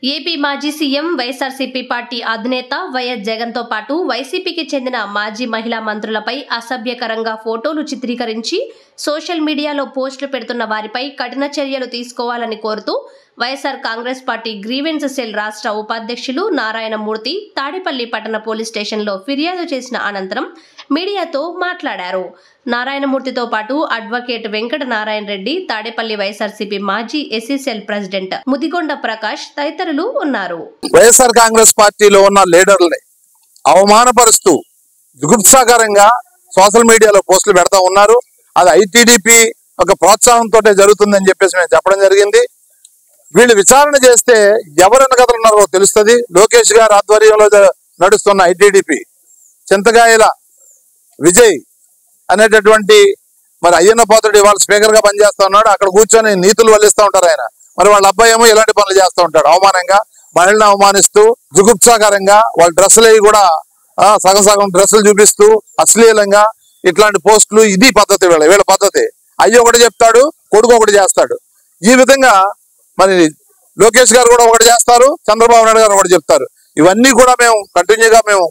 AP మాజీ CM YSRCP party అధినేత YS జగన్తో పాటు వైసీపీకి చెందిన మాజీ మహిళా మంత్రులపై అసభ్యకరంగా ఫోటోలు చిత్రీకరించి సోషల్ మీడియాలో పోస్టులు పెడుతున్న వారిపై కఠిన చర్యలు తీసుకోవాలని కోరుతూ YSR Congress party grievance cell రాష్ట్ర ఉపాధ్యక్షులు నారాయణమూర్తి తాడేపల్లి పట్టణ పోలీస్ స్టేషన్లో ఫిర్యాదు చేసిన అనంతరం మీడియాతో మాట్లాడారు. నారాయణమూర్తితో పాటు అడ్వకేట్ వెంకట నారాయణ రెడ్డి, తాడేపల్లి వైఎస్ఆర్సీపీ మాజీ SC cell president Mudigonda Prakash తదితరులు ఉన్నారు. వైఎస్ఆర్ కాంగ్రెస్ పార్టీలో ఉన్న లీడర్లని అవమానపరుస్తూ జుగుప్సాకరంగా సోషల్ మీడియాలో పోస్టులు పెడతా ఉన్నారు. అది ఐటీడీపీ ఒక ప్రోత్సాహంతో జరుగుతుందని చెప్పేసి మేము చెప్పడం జరిగింది. వీళ్ళు విచారణ చేస్తే ఎవరైనా కథలు ఉన్నారో తెలుస్తుంది. లోకేష్ గారి ఆధ్వర్యంలో నడుస్తున్న ఐటీడీపీ చింతకాయల విజయ్ అనేటటువంటి మరి అయ్యన్న పాత్రుడు ఇవాళ స్పీకర్ గా పనిచేస్తా ఉన్నాడు. అక్కడ కూర్చొని నీతులు వల్లిస్తూ ఉంటారు ఆయన. మరి వాళ్ళ అబ్బాయి ఏమో ఇలాంటి పనులు చేస్తూ ఉంటాడు. అవమానంగా మహిళలను అవమానిస్తూ జుగుప్సాకరంగా వాళ్ళ డ్రెస్సులు అవి కూడా సగం సగం డ్రెస్సులు చూపిస్తూ అశ్లీలంగా ఇట్లాంటి పోస్టులు. ఇది పద్ధతి వీళ్ళ పద్ధతి. అయ్యి ఒకటి చెప్తాడు, కొడుకు ఒకటి చేస్తాడు. ఈ విధంగా మరి లోకేష్ గారు కూడా ఒకటి చేస్తారు, చంద్రబాబు నాయుడు గారు ఒకటి చెప్తారు. ఇవన్నీ కూడా మేము కంటిన్యూగా మేము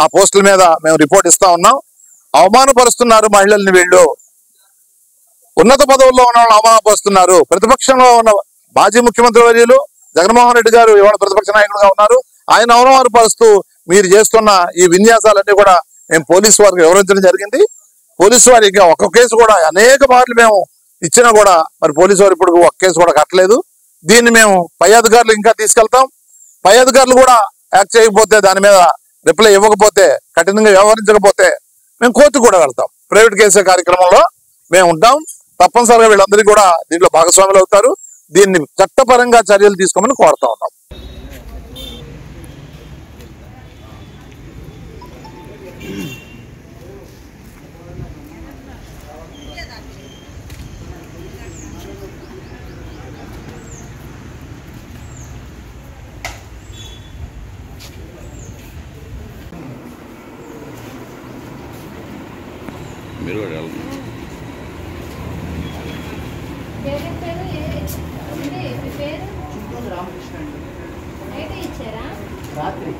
ఆ పోస్టుల మీద మేము రిపోర్ట్ ఇస్తా ఉన్నాం. అవమానపరుస్తున్నారు మహిళల్ని. వీళ్ళు ఉన్నత పదవుల్లో ఉన్న వాళ్ళు అవమానపరుస్తున్నారు. ప్రతిపక్షంలో ఉన్న మాజీ ముఖ్యమంత్రి వర్యులు జగన్మోహన్ రెడ్డి గారు ఇవాళ ప్రతిపక్ష నాయకుడుగా ఉన్నారు. ఆయన అవమానపరుస్తూ మీరు చేస్తున్న ఈ విన్యాసాలన్నీ కూడా మేము పోలీసు వారికి వివరించడం జరిగింది. పోలీసు వారికి ఒక కేసు కూడా అనేక మార్లు మేము ఇచ్చినా కూడా మరి పోలీసు వారు ఇప్పుడు ఒక కేసు కూడా కట్టలేదు. దీన్ని మేము పై అధికారులు ఇంకా తీసుకెళ్తాం. పై అధికారులు కూడా యాక్ట్ చేయకపోతే, దాని మీద రిప్లై ఇవ్వకపోతే, కఠినంగా వ్యవహరించకపోతే మేము కోర్టు కూడా వెళ్తాం. ప్రైవేట్ కేసు కార్యక్రమంలో మేము ఉంటాం. తప్పనిసరిగా వీళ్ళందరికీ కూడా దీంట్లో భాగస్వాములు అవుతారు. దీన్ని చట్టపరంగా చర్యలు తీసుకోమని కోరుతా ఉన్నాం. మీరు కూడా రాత్రి